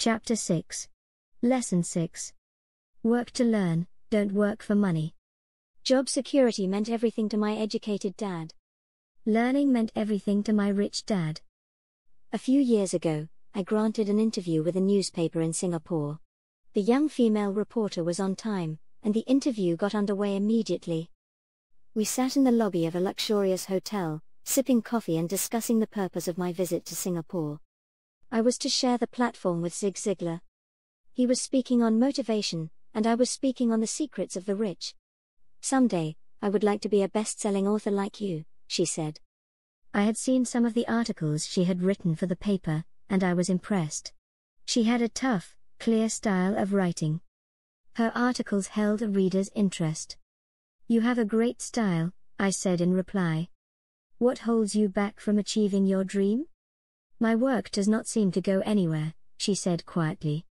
Chapter 6. Lesson 6. Work to learn, don't work for money. Job security meant everything to my educated dad. Learning meant everything to my rich dad. A few years ago, I granted an interview with a newspaper in Singapore. The young female reporter was on time, and the interview got underway immediately. We sat in the lobby of a luxurious hotel, sipping coffee and discussing the purpose of my visit to Singapore. I was to share the platform with Zig Ziglar. He was speaking on motivation, and I was speaking on the secrets of the rich. "Someday, I would like to be a best-selling author like you," she said. I had seen some of the articles she had written for the paper, and I was impressed. She had a tough, clear style of writing. Her articles held a reader's interest. "You have a great style," I said in reply. "What holds you back from achieving your dream?" "My work does not seem to go anywhere," she said quietly.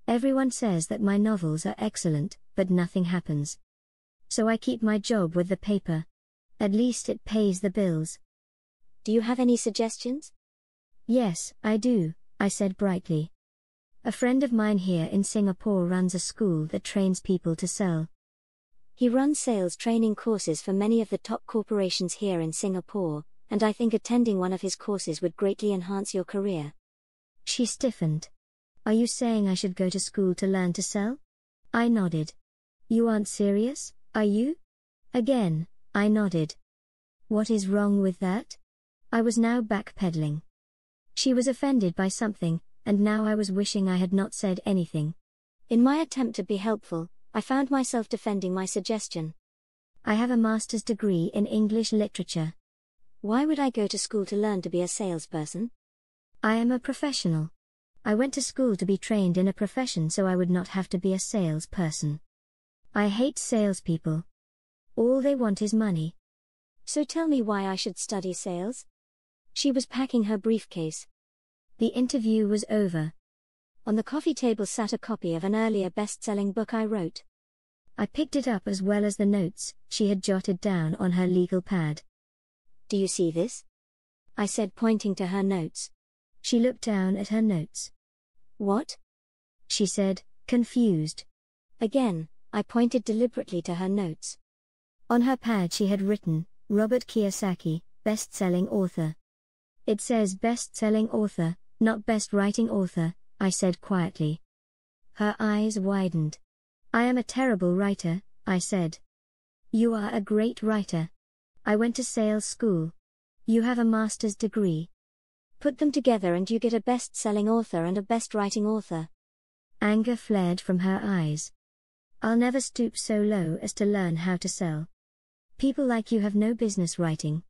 "Everyone says that my novels are excellent, but nothing happens. So I keep my job with the paper. At least it pays the bills." "Do you have any suggestions?" "Yes, I do," I said brightly. "A friend of mine here in Singapore runs a school that trains people to sell. He runs sales training courses for many of the top corporations here in Singapore, and I think attending one of his courses would greatly enhance your career." She stiffened. "Are you saying I should go to school to learn to sell?" I nodded. "You aren't serious, are you?" Again, I nodded. "What is wrong with that?" I was now backpedaling. She was offended by something, and now I was wishing I had not said anything. In my attempt to be helpful, I found myself defending my suggestion. "I have a master's degree in English literature." "Why would I go to school to learn to be a salesperson?" "I am a professional. I went to school to be trained in a profession so I would not have to be a salesperson. I hate salespeople. All they want is money." "So tell me why I should study sales?" She was packing her briefcase. The interview was over. On the coffee table sat a copy of an earlier best-selling book I wrote. I picked it up as well as the notes she had jotted down on her legal pad. "Do you see this?" I said, pointing to her notes. She looked down at her notes. "What?" she said, confused. Again, I pointed deliberately to her notes. On her pad she had written, "Robert Kiyosaki, best-selling author." "It says best-selling author, not best-writing author," I said quietly. Her eyes widened. "I am a terrible writer," I said. "You are a great writer. I went to sales school. You have a master's degree. Put them together and you get a best-selling author and a best-writing author." Anger flared from her eyes. "I'll never stoop so low as to learn how to sell. People like you have no business writing.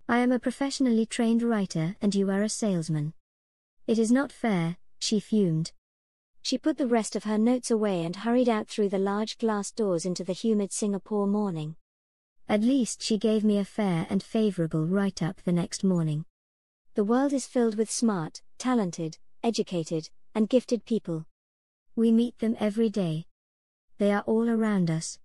I am a professionally trained writer and you are a salesman. It is not fair," she fumed. She put the rest of her notes away and hurried out through the large glass doors into the humid Singapore morning. At least she gave me a fair and favorable write-up the next morning. The world is filled with smart, talented, educated, and gifted people. We meet them every day. They are all around us.